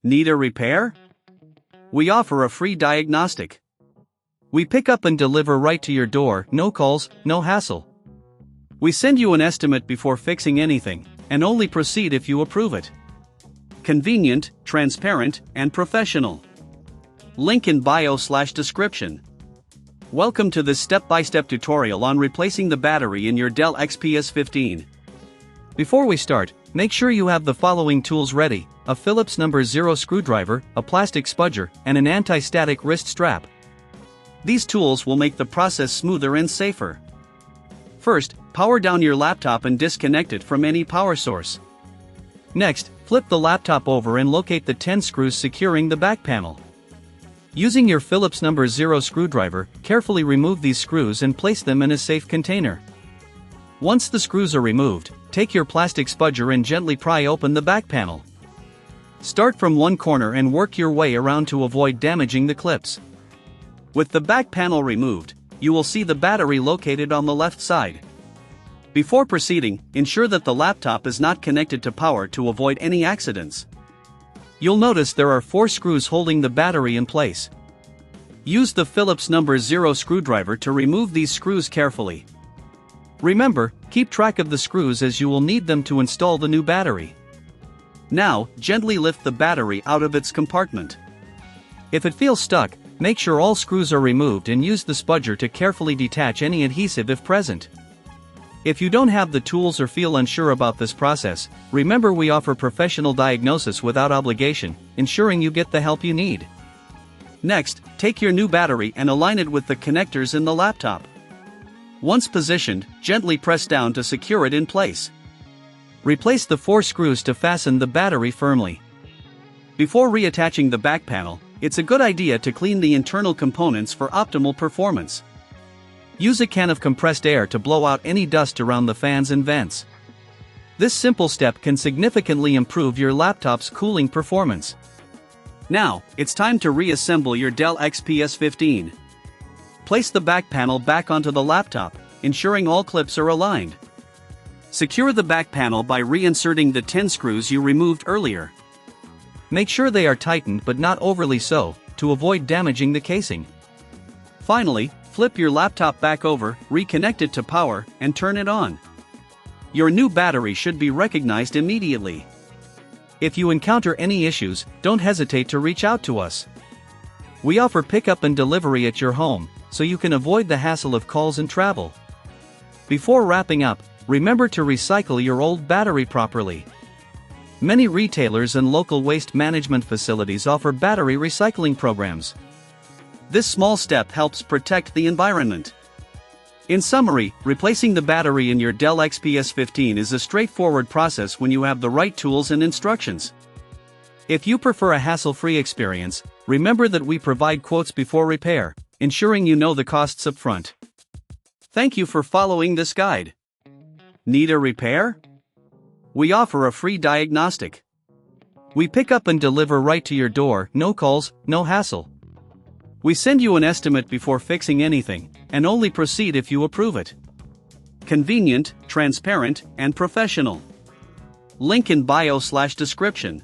Need a repair? We offer a free diagnostic. We pick up and deliver right to your door, no calls, no hassle. We send you an estimate before fixing anything, and only proceed if you approve it. Convenient, transparent, and professional. Link in bio/description. Welcome to this step-by-step tutorial on replacing the battery in your Dell XPS 15. Before we start, make sure you have the following tools ready: a Phillips #0 screwdriver, a plastic spudger, and an anti-static wrist strap. These tools will make the process smoother and safer. First, power down your laptop and disconnect it from any power source. Next, flip the laptop over and locate the 10 screws securing the back panel. Using your Phillips #0 screwdriver, carefully remove these screws and place them in a safe container. Once the screws are removed, take your plastic spudger and gently pry open the back panel. Start from one corner and work your way around to avoid damaging the clips. With the back panel removed, you will see the battery located on the left side. Before proceeding, ensure that the laptop is not connected to power to avoid any accidents. You'll notice there are 4 screws holding the battery in place. Use the Phillips #0 screwdriver to remove these screws carefully. Remember, keep track of the screws as you will need them to install the new battery. Now, gently lift the battery out of its compartment. If it feels stuck, make sure all screws are removed and use the spudger to carefully detach any adhesive if present. If you don't have the tools or feel unsure about this process, remember we offer professional diagnosis without obligation, ensuring you get the help you need. Next, take your new battery and align it with the connectors in the laptop. Once positioned, gently press down to secure it in place. Replace the 4 screws to fasten the battery firmly. Before reattaching the back panel, it's a good idea to clean the internal components for optimal performance. Use a can of compressed air to blow out any dust around the fans and vents. This simple step can significantly improve your laptop's cooling performance. Now, it's time to reassemble your Dell XPS 15. Place the back panel back onto the laptop, ensuring all clips are aligned. Secure the back panel by reinserting the 10 screws you removed earlier. Make sure they are tightened but not overly so, to avoid damaging the casing. Finally, flip your laptop back over, reconnect it to power, and turn it on. Your new battery should be recognized immediately. If you encounter any issues, don't hesitate to reach out to us. We offer pickup and delivery at your home, so you can avoid the hassle of calls and travel. Before wrapping up, remember to recycle your old battery properly. Many retailers and local waste management facilities offer battery recycling programs. This small step helps protect the environment. In summary, replacing the battery in your Dell XPS 15 is a straightforward process when you have the right tools and instructions. If you prefer a hassle-free experience, remember that we provide quotes before repair, ensuring you know the costs up front. Thank you for following this guide. Need a repair? We offer a free diagnostic. We pick up and deliver right to your door, no calls, no hassle. We send you an estimate before fixing anything, and only proceed if you approve it. Convenient, transparent, and professional. Link in bio/description.